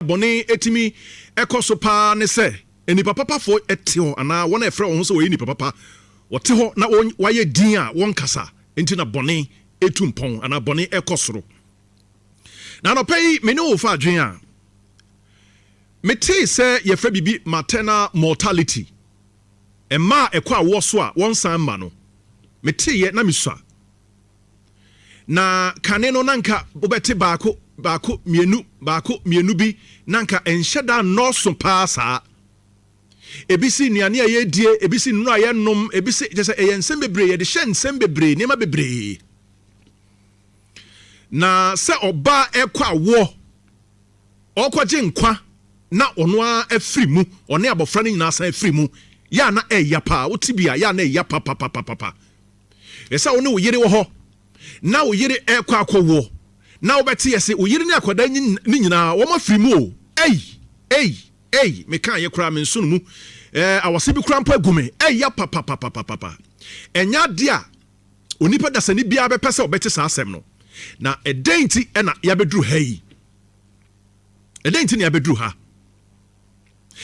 bone etimi ekoso pa ne se enipa papa fo etio ana wona efre won so we nipa papa wote ho na waye din a won kasa enti na bone etumpon ana bone ekosoro na no pay me no fa adwen a mete se ye fra bibi maternal mortality emma ekwa wo so a won san ma no mete ye na misua na kane no nanka obete baako mienu bi nanka enhyeda no so paasa ebisi nuane aye die ebisi nnu aye nom ebisi je se eyensem bebre ye de hyensem bebre nema bebre na se oba ekwa wo okwaje nkwa na ono a afiri mu one abofra no nyina san afiri mu ya na eya pa otibia ya na eya pa esa one wo yire wo ho na wo yire ekwa akwo na wo beti yese wo yire ne akoda ni nyina wo mafiri mu o ei me kan ye kura me nso mu awase bi kura mpa agume eya pa enya dia onipa dasani bia be pese obeti sa asem no na edenti na ya bedru ha yi edenti na ya bedru ha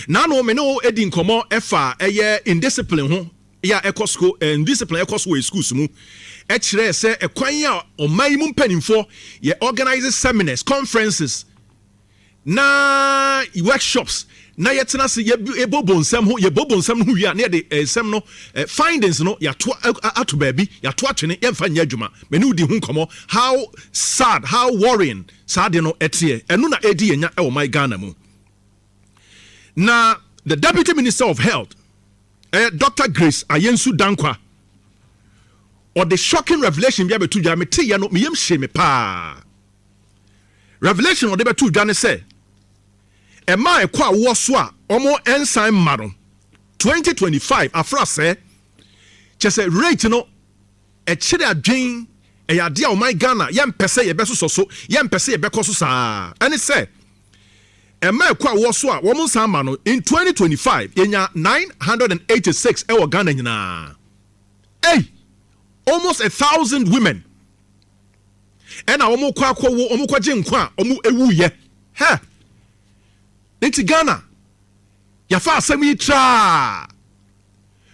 na no me no edi nkomo efa eye indiscipline ho ya ekosko indiscipline ekosko e schools mu e kire se ekwan ya oman mu mpanimfo ye organize seminars conferences na workshops na yetena se ye bobonsam ho ye bobonsam ho wi a na de sem no findings no ya to ato baabi ya to atwene ye mfa nya adwuma me ne udi hu nkomo how sad how worrying sad no etie eno na edi yenya e wo my Ghana mu na the Deputy Minister of Health Dr. Grace Ayensu Dankwa or the shocking revelation bia betu dwa mete ye no meyem hye me pa revelation or de betu dwa ne se e ma ekwa wo so a omo ensign maro 2025 afra se chese rate no e chire adwen e ya de o my Ghana ye mpese ye beso so ye mpese ye bekoso saa ene se Emma ekwa wo so a wo san ma no in 2025 yenya 986 ewo Ghana nyina almost 1,000 women and a wo kwa wo omo kwaje nkwa omo ewu ye he nti Ghana ya fa asem yi tra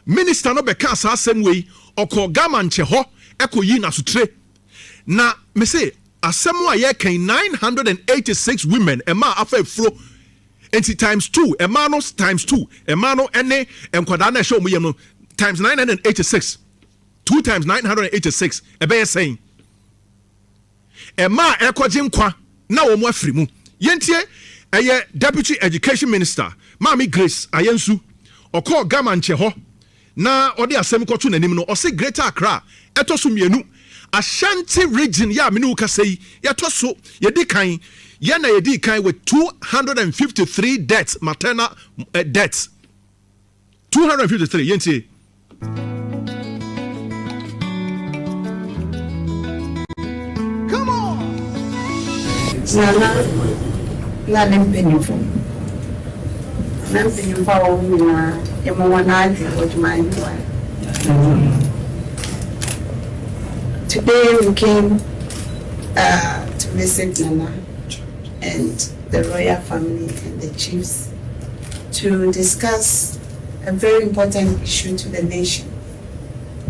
minister no beka sa asem we okọ gama nche ho ekoyi na sutre na me say asemu a ye kan 986 women ema afa fro enti times 2 ema no times 2 ema no ene enkwada na show mu yem no times 986 2 times 986 ebe ye saying ema ekoje nkwa na wo mu afiri mu yentie eye Deputy Education Minister Mami Grace Ayensu okọ gama nche ho na odi asem kwotu nanim no o se Greater Accra etoso mienu Ashanti region ya minu kasei ya toso yedi kan ya na yedi kan with 253 deaths maternal deaths 253 yenti come on na lempenifo na emo wanaji ojumani Today we came to visit Nana and the royal family and the chiefs to discuss a very important issue to the nation,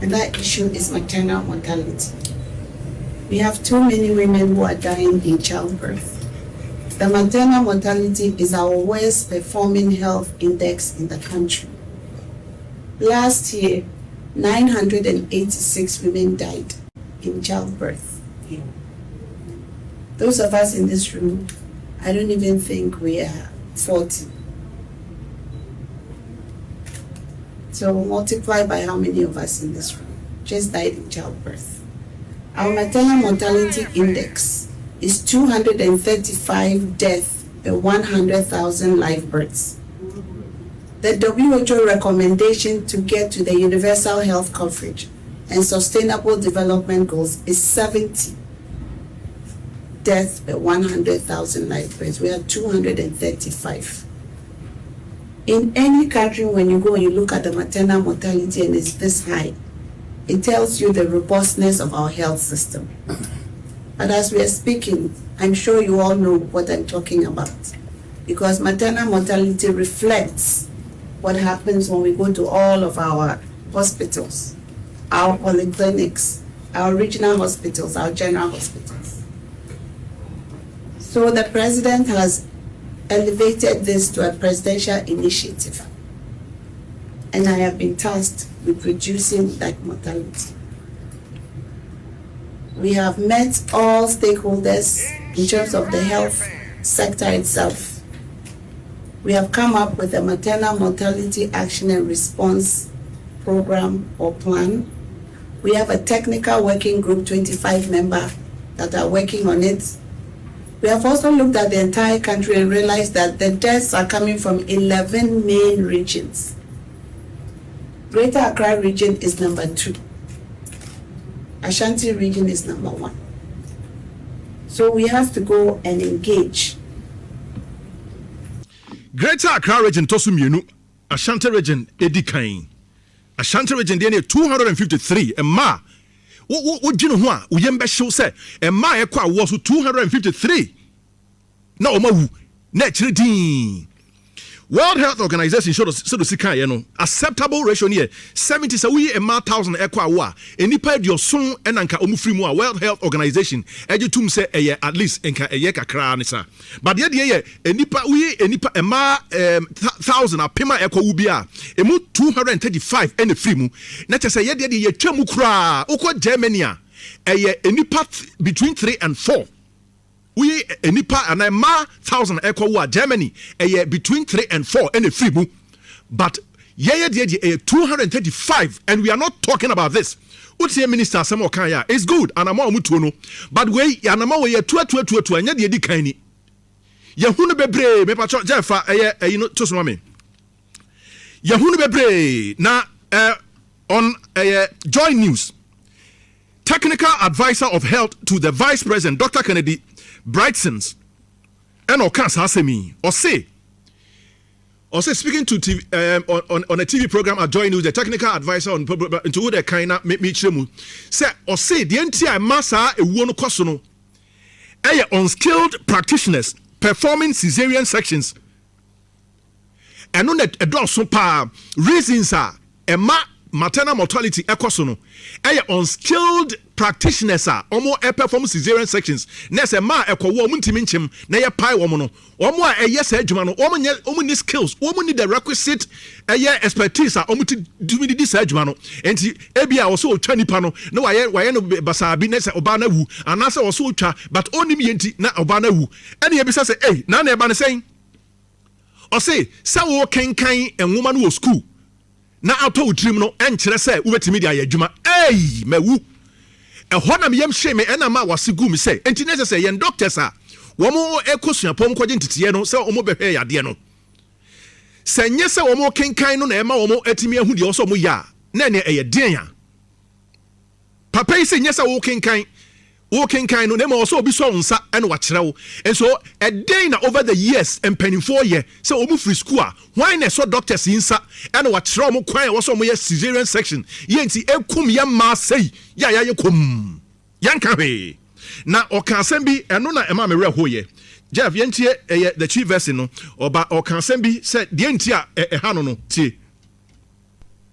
and that issue is maternal mortality. We have too many women who are dying in childbirth. The maternal mortality is our worst performing health index in the country. Last year, 986 women died in childbirth. Those of us in this room, I don't even think we are 40. So multiply by how many of us in this room just died in childbirth. Our maternal mortality index is 235 deaths per 100,000 live births. The WHO recommendation to get to the universal health coverage and sustainable development goals is 70 deaths per 100,000 live births. We are 235. In any country, when you go and you look at the maternal mortality and it's this high, it tells you the robustness of our health system. But as we are speaking, I'm sure you all know what I'm talking about. because maternal mortality reflects what happens when we go to all of our hospitals, our polyclinics, our regional hospitals, our general hospitals. So the president has elevated this to a presidential initiative, and I have been tasked with reducing that mortality. We have met all stakeholders in terms of the health sector itself. We have come up with a maternal mortality action and response program or plan. We have a technical working group, 25 members that are working on it. We have also looked at the entire country and realized that the deaths are coming from 11 main regions. Greater Accra region is number 2. Ashanti region is number 1. So we have to go and engage. Greater Accra region tosumienu, Ashanti region edikan. Ashanti region dey 253 emma. Wo gino ho a uyembe hyew se emma ekwa wo so 253. Na o mawu na chiridin. World Health Organization showed us acceptable ratio near 70 so we a 1,000 ekwa wa enipa edioson enanka omufri mu a World Health Organization ejetum say at least enka eye kakra ne sa but ye enipa we enipa ema 1,000 apema ekwa wu bia emu 235 ene free mu na chese ye de ye twam kura ukọ Germany a eye enipa between 3 and 4. We enipa and a 1,000 ekwa Germany between 3 and 4 and a free mu. But 235 and we are not talking about this. What's the minister Samo Kaya? It's good and I'm mutuno. But we anama we 2 and yet the kaini. Yahunu bebre me pacho Jeffa you know to mami. Yahunu bebre na on Joy News. Technical advisor of health to the Vice President Dr. Kennedy Brightsons and Asemi or say speaking to TV, on a TV program at Joy News, the technical advisor on into the kind of me chemu say the entire massa a one kosono unskilled practitioners performing cesarean sections and on a door so pa reasons are maternal mortality ekosono unskilled practitioners are omo perform cesarean sections na se ma ekowo muntimi nchim na ye pai wo no omo a yes adwuma no omo ni skills omo ni the requisite expertise a omo ti dumi di sa adwuma no enti ebia wo so otwa nipa no na waye no basabi na se oba na wu anase wo so otwa but onim yenti na oba na wu ene ye bisa se na eba ne sen o say wo kenkan enwoma no wo school na auto utrim no enkyere se ubetimi dia adwuma mawu ehona me yam hye me ena ma wasigu me se enti ne se yen doctors a wo mo ekosuapom kwaje ntitiye no se wo mo behwe yade no se nye se wo mo kenkan no na ema wo mo atimi ahu de wo so mo ya na ne den a papa yi se nye se wo kenkan no na ma wo so obi so nsa ena wa kire wo and so a day na over the years and penny 4 year se wo mo free school a why na so doctors insa ena wa kire wo kwan wo so mo ye cesarean section yenti ekum ya ma sei ya yekum yanka hwe na okan bi eno na ema me reho ye Jeff yentie the chief verse no oba okan bi se de enti a ha no tie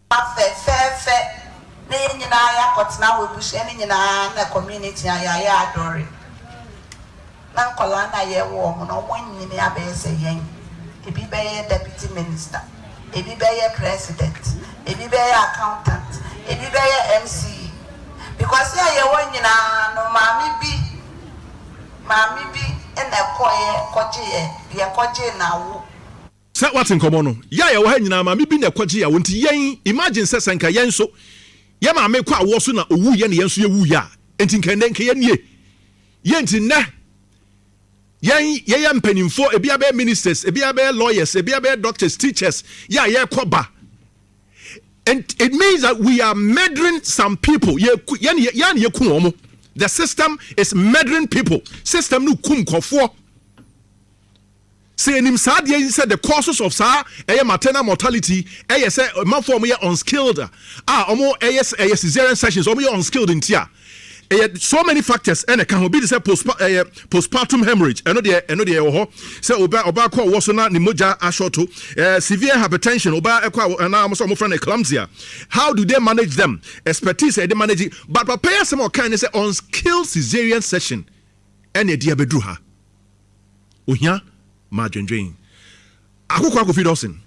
fe ne nyina ya kotena we bush ne nyina na community ya adore na nkola na ye wo mo no wonyini abese yen ebi be ye deputy minister ebi be ye president ebi be ye accountant ebi be ye MC because ye wonyina no mami bi ene koje na wo say what in common no ya wo ha nyina mami bi na koje ya wonti yen imagine say senka yen so ye ma me kwa wo so na owu ye ne yen so ye wu ya enti nkende nke ye nie ye enti na ye mpanimfo ebi abe ministers ebi abe lawyers ebi abe doctors teachers ye koba and it means that we are murdering some people the system is murdering people system no kum kofo say nim sad ye said the causes of maternal mortality say man form ye unskilled omo cesarean sections omo ye unskilled in tia so many factors and can be the postpartum hemorrhage and no say oba ko wo so na ni moja ashoto severe hypertension oba ekwa na am so mo friend eclampsia. How do they manage them? Expertise they manage it, but prepare some kind say unskilled cesarean section and e dia bedru ha ohia ma dwendwen akokwa Kofi Dawson